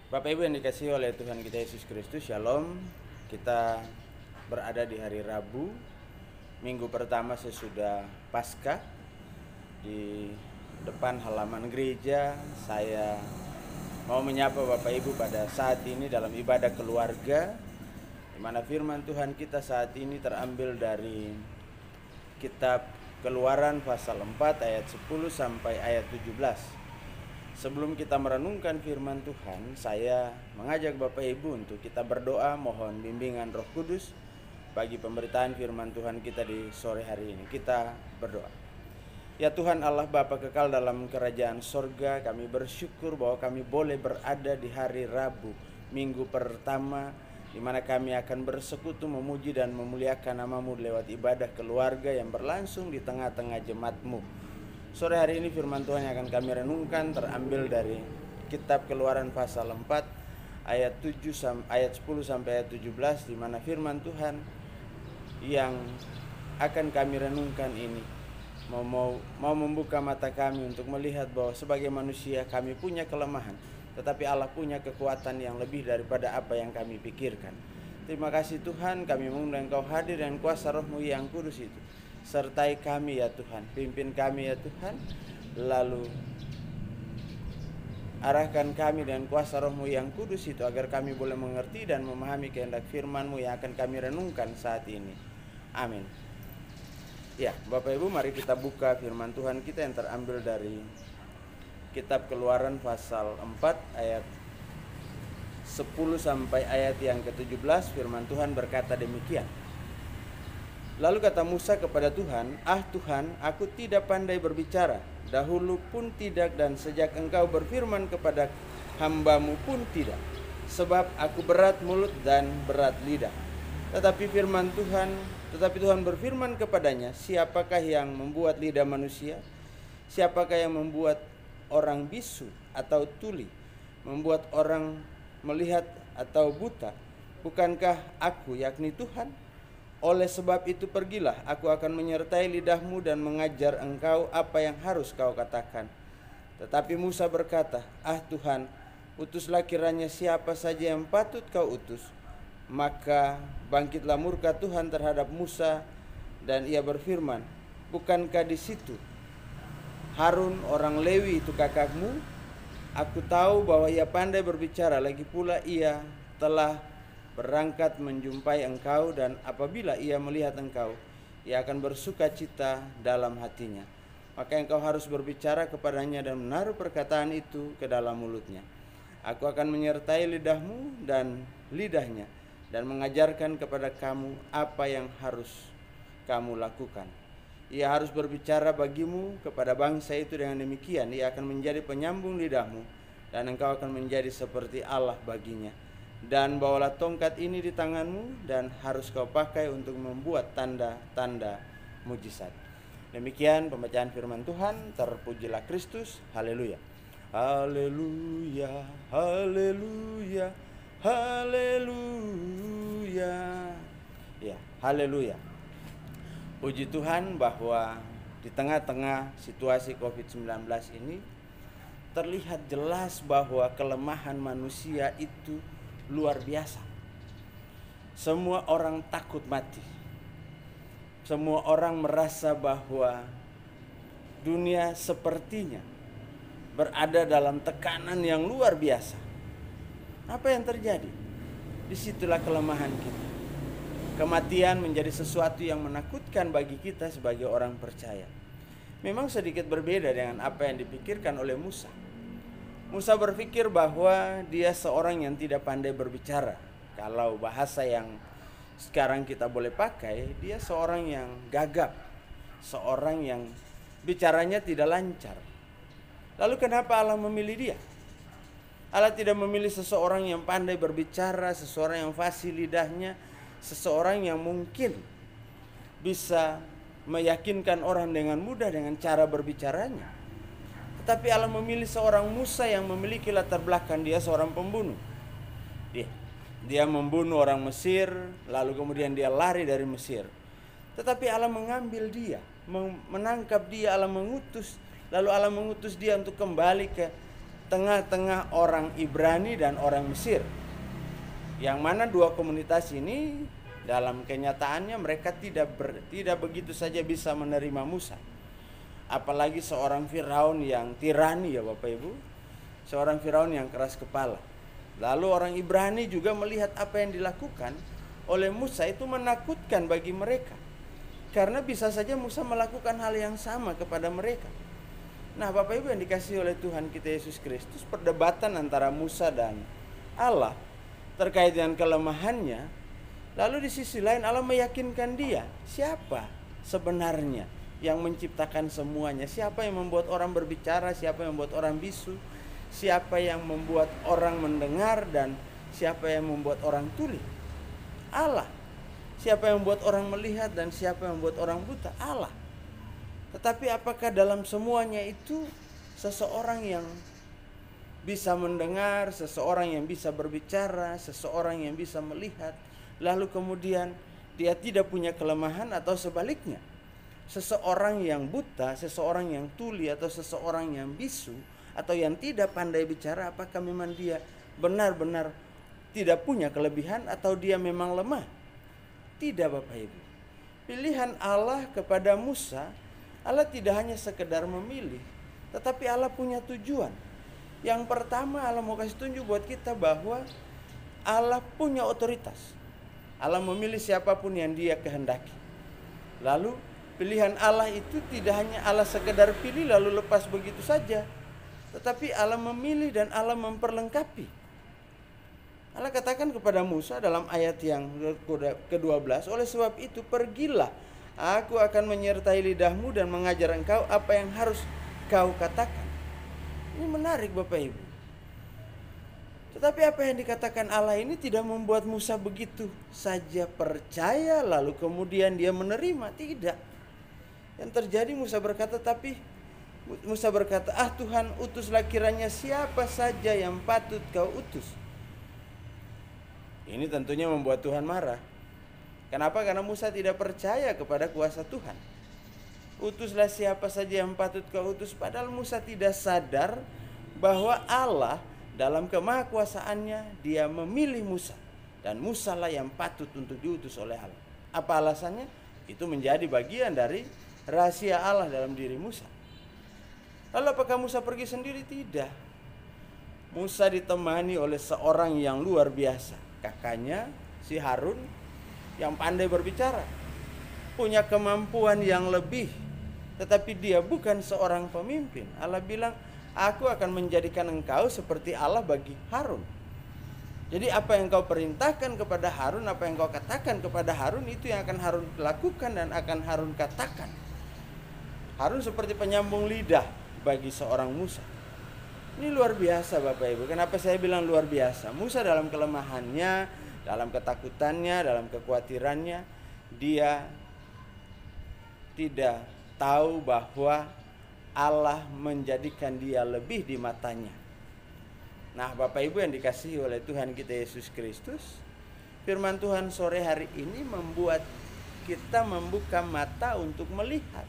Bapak Ibu yang dikasihi oleh Tuhan kita Yesus Kristus, Shalom. Kita berada di hari Rabu, minggu pertama sesudah Paskah. Di depan halaman gereja, saya mau menyapa Bapak Ibu pada saat ini dalam ibadah keluarga, di mana firman Tuhan kita saat ini terambil dari kitab Keluaran pasal 4 ayat 10 sampai ayat 17. Sebelum kita merenungkan firman Tuhan, saya mengajak Bapak Ibu untuk kita berdoa mohon bimbingan Roh Kudus bagi pemberitaan firman Tuhan kita di sore hari ini. Kita berdoa. Ya Tuhan Allah Bapa kekal dalam kerajaan sorga, kami bersyukur bahwa kami boleh berada di hari Rabu, minggu pertama, di mana kami akan bersekutu memuji dan memuliakan nama-Mu lewat ibadah keluarga yang berlangsung di tengah-tengah jemaat-Mu. Sore hari ini firman Tuhan yang akan kami renungkan terambil dari kitab Keluaran pasal 4 ayat 10 sampai ayat 17, di mana firman Tuhan yang akan kami renungkan ini mau membuka mata kami untuk melihat bahwa sebagai manusia kami punya kelemahan, tetapi Allah punya kekuatan yang lebih daripada apa yang kami pikirkan. Terima kasih Tuhan, kami mengundang Engkau hadir dan kuasa Roh-Mu yang kudus itu sertai kami ya Tuhan, pimpin kami ya Tuhan, lalu arahkan kami dengan kuasa Roh-Mu yang kudus itu agar kami boleh mengerti dan memahami kehendak firman-Mu yang akan kami renungkan saat ini. Amin. Ya, Bapak Ibu, mari kita buka firman Tuhan kita yang terambil dari kitab Keluaran pasal 4 ayat 10 sampai ayat yang ke-17. Firman Tuhan berkata demikian. Lalu kata Musa kepada Tuhan, Tuhan, aku tidak pandai berbicara, dahulu pun tidak, dan sejak Engkau berfirman kepada hamba-Mu pun tidak, sebab aku berat mulut dan berat lidah. Tetapi Tuhan berfirman kepadanya, siapakah yang membuat lidah manusia? Siapakah yang membuat orang bisu atau tuli? Membuat orang melihat atau buta? Bukankah aku, yakni Tuhan? Oleh sebab itu pergilah, aku akan menyertai lidahmu dan mengajar engkau apa yang harus kau katakan. Tetapi Musa berkata, Tuhan, utuslah kiranya siapa saja yang patut kau utus. Maka bangkitlah murka Tuhan terhadap Musa dan ia berfirman, bukankah di situ Harun orang Lewi itu kakakmu? Aku tahu bahwa ia pandai berbicara, lagi pula ia telah berangkat menjumpai engkau, dan apabila ia melihat engkau, ia akan bersuka cita dalam hatinya. Maka engkau harus berbicara kepadanya dan menaruh perkataan itu ke dalam mulutnya. Aku akan menyertai lidahmu dan lidahnya, dan mengajarkan kepada kamu apa yang harus kamu lakukan. Ia harus berbicara bagimu kepada bangsa itu dengan demikian, ia akan menjadi penyambung lidahmu, dan engkau akan menjadi seperti Allah baginya. Dan bawalah tongkat ini di tanganmu, dan harus kau pakai untuk membuat tanda-tanda mujizat. Demikian pembacaan firman Tuhan. Terpujilah Kristus. Haleluya. Haleluya. Haleluya. Haleluya. Ya, haleluya. Puji Tuhan bahwa di tengah-tengah situasi COVID-19 ini terlihat jelas bahwa kelemahan manusia itu luar biasa. Semua orang takut mati. Semua orang merasa bahwa dunia sepertinya berada dalam tekanan yang luar biasa. Apa yang terjadi? Disitulah kelemahan kita. Kematian menjadi sesuatu yang menakutkan bagi kita sebagai orang percaya. Memang sedikit berbeda dengan apa yang dipikirkan oleh Musa. Musa berpikir bahwa dia seorang yang tidak pandai berbicara. Kalau bahasa yang sekarang kita boleh pakai, dia seorang yang gagap, seorang yang bicaranya tidak lancar. Lalu kenapa Allah memilih dia? Allah tidak memilih seseorang yang pandai berbicara, seseorang yang fasih lidahnya, seseorang yang mungkin bisa meyakinkan orang dengan mudah dengan cara berbicaranya. Tetapi Allah memilih seorang Musa yang memiliki latar belakang, dia seorang pembunuh. Dia membunuh orang Mesir, lalu kemudian dia lari dari Mesir. Tetapi Allah mengambil dia, menangkap dia, Allah mengutus. Lalu Allah mengutus dia untuk kembali ke tengah-tengah orang Ibrani dan orang Mesir. Yang mana dua komunitas ini dalam kenyataannya mereka tidak begitu saja bisa menerima Musa. Apalagi seorang Firaun yang tirani ya Bapak Ibu. Seorang Firaun yang keras kepala. Lalu orang Ibrani juga melihat apa yang dilakukan oleh Musa itu menakutkan bagi mereka. Karena bisa saja Musa melakukan hal yang sama kepada mereka. Nah Bapak Ibu yang dikasihi oleh Tuhan kita Yesus Kristus, perdebatan antara Musa dan Allah terkait dengan kelemahannya. Lalu di sisi lain Allah meyakinkan dia siapa sebenarnya yang menciptakan semuanya. Siapa yang membuat orang berbicara, siapa yang membuat orang bisu, siapa yang membuat orang mendengar, dan siapa yang membuat orang tuli. Allah. Siapa yang membuat orang melihat dan siapa yang membuat orang buta? Allah. Tetapi apakah dalam semuanya itu seseorang yang bisa mendengar, seseorang yang bisa berbicara, seseorang yang bisa melihat, lalu kemudian dia tidak punya kelemahan, atau sebaliknya? Seseorang yang buta, seseorang yang tuli, atau seseorang yang bisu, atau yang tidak pandai bicara, apakah memang dia benar-benar tidak punya kelebihan atau dia memang lemah? Tidak Bapak Ibu. Pilihan Allah kepada Musa, Allah tidak hanya sekedar memilih, tetapi Allah punya tujuan. Yang pertama Allah mau kasih tunjuk buat kita bahwa Allah punya otoritas. Allah memilih siapapun yang dia kehendaki. Lalu pilihan Allah itu tidak hanya Allah sekedar pilih lalu lepas begitu saja, tetapi Allah memilih dan Allah memperlengkapi. Allah katakan kepada Musa dalam ayat yang ke-12, oleh sebab itu pergilah, aku akan menyertai lidahmu dan mengajar engkau apa yang harus kau katakan. Ini menarik Bapak Ibu. Tetapi apa yang dikatakan Allah ini tidak membuat Musa begitu saja percaya lalu kemudian dia menerima. Tidak. Yang terjadi Musa berkata, ah Tuhan, utuslah kiranya siapa saja yang patut kau utus. Ini tentunya membuat Tuhan marah. Kenapa? Karena Musa tidak percaya kepada kuasa Tuhan. Utuslah siapa saja yang patut kau utus. Padahal Musa tidak sadar bahwa Allah dalam kemahakuasaannya dia memilih Musa. Dan Musa lah yang patut untuk diutus oleh Allah. Apa alasannya? Itu menjadi bagian dari rahasia Allah dalam diri Musa. Lalu apakah Musa pergi sendiri? Tidak. Musa ditemani oleh seorang yang luar biasa. Kakaknya si Harun yang pandai berbicara, punya kemampuan yang lebih, tetapi dia bukan seorang pemimpin. Allah bilang, aku akan menjadikan engkau seperti Allah bagi Harun. Jadi apa yang kau perintahkan kepada Harun, apa yang kau katakan kepada Harun, itu yang akan Harun lakukan dan akan Harun katakan. Harun seperti penyambung lidah bagi seorang Musa. Ini luar biasa Bapak Ibu. Kenapa saya bilang luar biasa? Musa dalam kelemahannya, dalam ketakutannya, dalam kekhawatirannya, dia tidak tahu bahwa Allah menjadikan dia lebih di matanya. Nah Bapak Ibu yang dikasihi oleh Tuhan kita Yesus Kristus, firman Tuhan sore hari ini membuat kita membuka mata untuk melihat.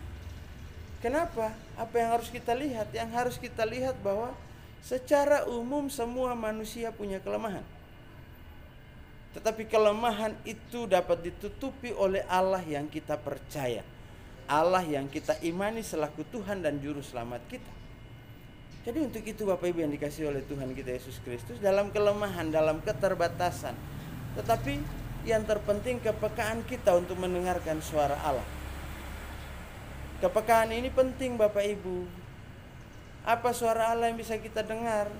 Kenapa? Apa yang harus kita lihat? Yang harus kita lihat bahwa secara umum semua manusia punya kelemahan. Tetapi kelemahan itu dapat ditutupi oleh Allah yang kita percaya. Allah yang kita imani selaku Tuhan dan Juru Selamat kita. Jadi untuk itu Bapak Ibu yang dikasihi oleh Tuhan kita Yesus Kristus, dalam kelemahan, dalam keterbatasan, tetapi yang terpenting kepekaan kita untuk mendengarkan suara Allah. Kepekaan ini penting Bapak Ibu. Apa suara Allah yang bisa kita dengar?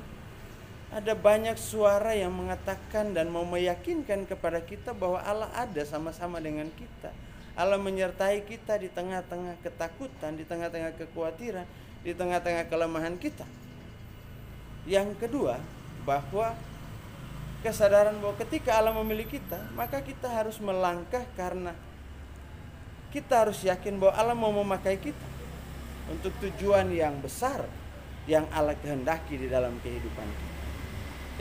Ada banyak suara yang mengatakan dan mau meyakinkan kepada kita bahwa Allah ada sama-sama dengan kita. Allah menyertai kita di tengah-tengah ketakutan, di tengah-tengah kekhawatiran, di tengah-tengah kelemahan kita. Yang kedua, bahwa kesadaran bahwa ketika Allah memilih kita, maka kita harus melangkah karena kita harus yakin bahwa Allah mau memakai kita untuk tujuan yang besar yang Allah kehendaki di dalam kehidupan kita.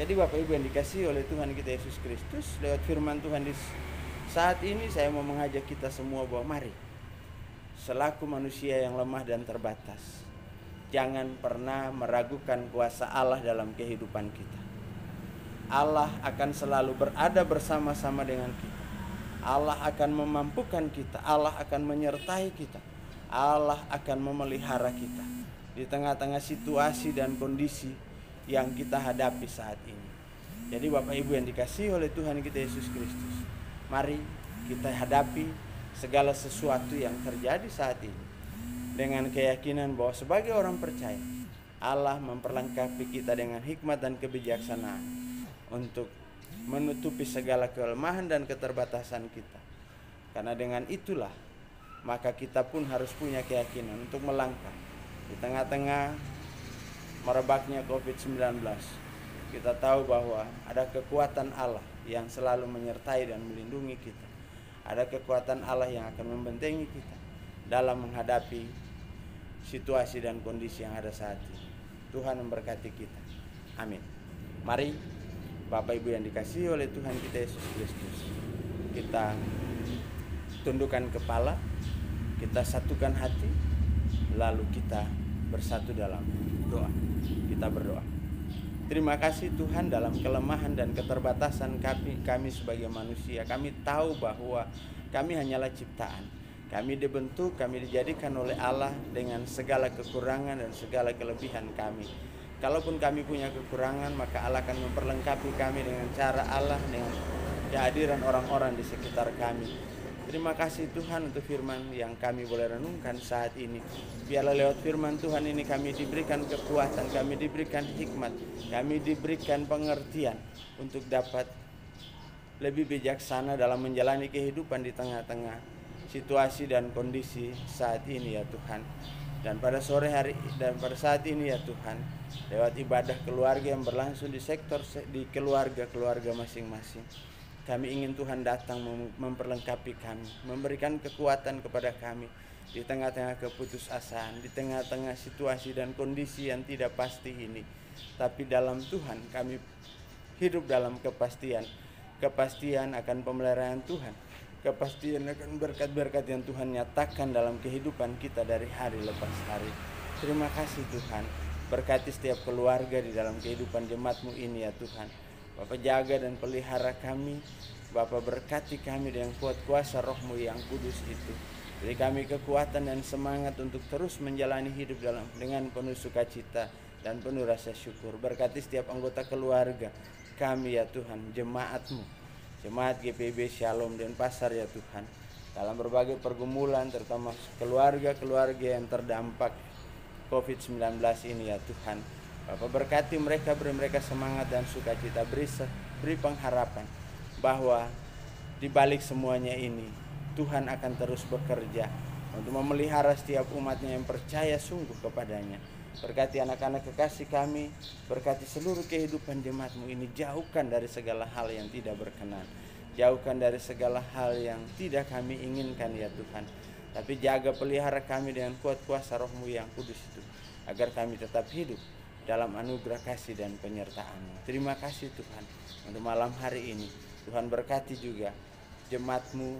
Jadi Bapak Ibu yang dikasihi oleh Tuhan kita Yesus Kristus, lewat firman Tuhan di saat ini saya mau mengajak kita semua bahwa mari, selaku manusia yang lemah dan terbatas, Jangan pernah meragukan kuasa Allah dalam kehidupan kita. Allah akan selalu berada bersama-sama dengan kita. Allah akan memampukan kita. Allah akan menyertai kita. Allah akan memelihara kita di tengah-tengah situasi dan kondisi yang kita hadapi saat ini. Jadi Bapak Ibu yang dikasihi oleh Tuhan kita Yesus Kristus, mari kita hadapi segala sesuatu yang terjadi saat ini dengan keyakinan bahwa sebagai orang percaya, Allah memperlengkapi kita dengan hikmat dan kebijaksanaan untuk menutupi segala kelemahan dan keterbatasan kita. Karena dengan itulah maka kita pun harus punya keyakinan untuk melangkah di tengah-tengah merebaknya COVID-19. Kita tahu bahwa ada kekuatan Allah yang selalu menyertai dan melindungi kita. Ada kekuatan Allah yang akan membentengi kita dalam menghadapi situasi dan kondisi yang ada saat ini. Tuhan memberkati kita. Amin. Mari Bapak Ibu yang dikasihi oleh Tuhan kita Yesus Kristus, kita tundukkan kepala, kita satukan hati, lalu kita bersatu dalam doa. Kita berdoa. Terima kasih Tuhan, dalam kelemahan dan keterbatasan kami sebagai manusia, kami tahu bahwa kami hanyalah ciptaan. Kami dibentuk, kami dijadikan oleh Allah dengan segala kekurangan dan segala kelebihan kami. Kalaupun kami punya kekurangan, maka Allah akan memperlengkapi kami dengan cara Allah, dengan kehadiran orang-orang di sekitar kami. Terima kasih Tuhan untuk firman yang kami boleh renungkan saat ini. Biarlah lewat firman Tuhan ini kami diberikan kekuatan, kami diberikan hikmat, kami diberikan pengertian untuk dapat lebih bijaksana dalam menjalani kehidupan di tengah-tengah situasi dan kondisi saat ini ya Tuhan. Dan pada sore hari dan pada saat ini ya Tuhan, lewat ibadah keluarga yang berlangsung di sektor di keluarga masing-masing, kami ingin Tuhan datang memperlengkapi kami, memberikan kekuatan kepada kami di tengah-tengah keputusasaan, di tengah-tengah situasi dan kondisi yang tidak pasti ini. Tapi dalam Tuhan kami hidup dalam kepastian akan pemeliharaan Tuhan, kepastian akan berkat-berkat yang Tuhan nyatakan dalam kehidupan kita dari hari lepas hari. Terima kasih Tuhan, berkati setiap keluarga di dalam kehidupan jemaat-Mu ini ya Tuhan. Bapak jaga dan pelihara kami, Bapak berkati kami dengan kuat kuasa Roh-Mu yang kudus itu. Beri kami kekuatan dan semangat untuk terus menjalani hidup dengan penuh sukacita dan penuh rasa syukur. Berkati setiap anggota keluarga kami ya Tuhan, jemaat-Mu, jemaat GPIB Shalom Denpasar ya Tuhan, dalam berbagai pergumulan, terutama keluarga-keluarga yang terdampak COVID-19 ini ya Tuhan. Bapak berkati mereka, beri mereka semangat dan sukacita, beri pengharapan bahwa di balik semuanya ini Tuhan akan terus bekerja untuk memelihara setiap umat-Nya yang percaya sungguh kepadanya. Berkati anak-anak kekasih kami, berkati seluruh kehidupan jemaat-Mu ini, jauhkan dari segala hal yang tidak berkenan, jauhkan dari segala hal yang tidak kami inginkan ya Tuhan. Tapi jaga pelihara kami dengan kuat kuasa Roh-Mu yang kudus itu, agar kami tetap hidup dalam anugerah kasih dan penyertaan-Mu. Terima kasih Tuhan untuk malam hari ini. Tuhan berkati juga jemaat-Mu,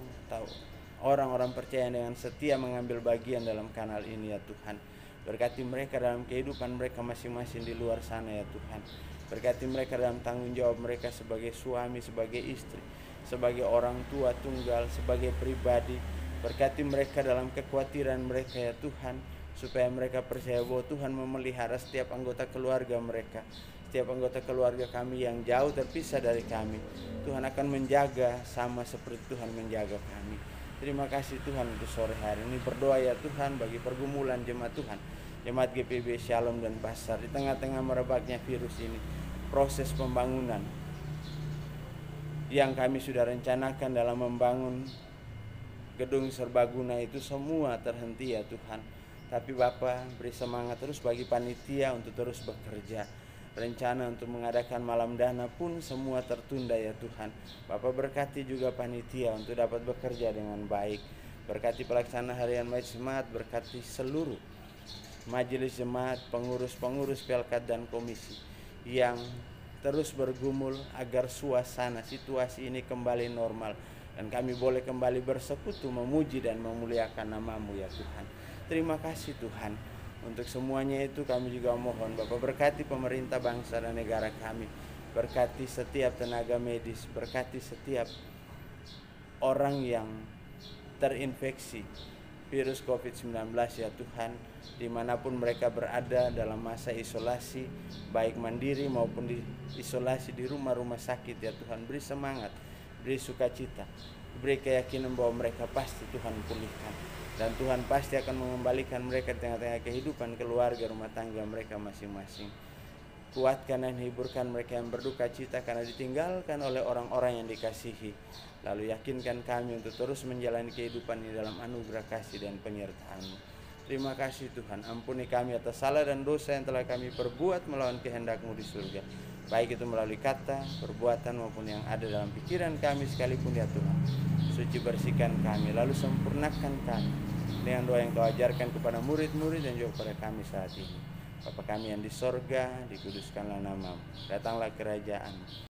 orang-orang percaya dengan setia mengambil bagian dalam kanal ini ya Tuhan. Berkati mereka dalam kehidupan mereka masing-masing di luar sana ya Tuhan. Berkati mereka dalam tanggung jawab mereka sebagai suami, sebagai istri, sebagai orang tua tunggal, sebagai pribadi. Berkati mereka dalam kekhawatiran mereka ya Tuhan, supaya mereka percaya bahwa Tuhan memelihara setiap anggota keluarga mereka, setiap anggota keluarga kami yang jauh terpisah dari kami. Tuhan akan menjaga sama seperti Tuhan menjaga kami. Terima kasih Tuhan untuk sore hari ini. Berdoa ya Tuhan bagi pergumulan jemaat Tuhan, jemaat GPIB Shalom Denpasar di tengah-tengah merebaknya virus ini. Proses pembangunan yang kami sudah rencanakan dalam membangun gedung serbaguna itu semua terhenti ya Tuhan. Tapi Bapa beri semangat terus bagi panitia untuk terus bekerja. Rencana untuk mengadakan malam dana pun semua tertunda ya Tuhan. Bapa berkati juga panitia untuk dapat bekerja dengan baik. Berkati pelaksana harian majelis jemaat, berkati seluruh majelis jemaat, pengurus-pengurus pelkat dan komisi yang terus bergumul agar suasana situasi ini kembali normal dan kami boleh kembali bersekutu memuji dan memuliakan nama-Mu ya Tuhan. Terima kasih Tuhan Untuk semuanya itu kami juga mohon Bapak berkati pemerintah bangsa dan negara kami, berkati setiap tenaga medis, berkati setiap orang yang terinfeksi virus COVID-19 ya Tuhan, dimanapun mereka berada dalam masa isolasi, baik mandiri maupun di isolasi di rumah-rumah sakit ya Tuhan, beri semangat, beri sukacita, beri keyakinan bahwa mereka pasti Tuhan pulihkan, dan Tuhan pasti akan mengembalikan mereka di tengah-tengah kehidupan keluarga rumah tangga mereka masing-masing. Kuatkan dan hiburkan mereka yang berduka cita karena ditinggalkan oleh orang-orang yang dikasihi. Lalu yakinkan kami untuk terus menjalani kehidupan ini dalam anugerah kasih dan penyertaan-Mu. Terima kasih Tuhan, ampuni kami atas salah dan dosa yang telah kami perbuat melawan kehendak-Mu di surga, baik itu melalui kata, perbuatan maupun yang ada dalam pikiran kami sekalipun ya Tuhan. Suci bersihkan kami, lalu sempurnakan kami dengan doa yang Kau ajarkan kepada murid-murid dan juga kepada kami saat ini. Bapa kami yang di sorga, dikuduskanlah nama-Mu, datanglah kerajaan-Mu,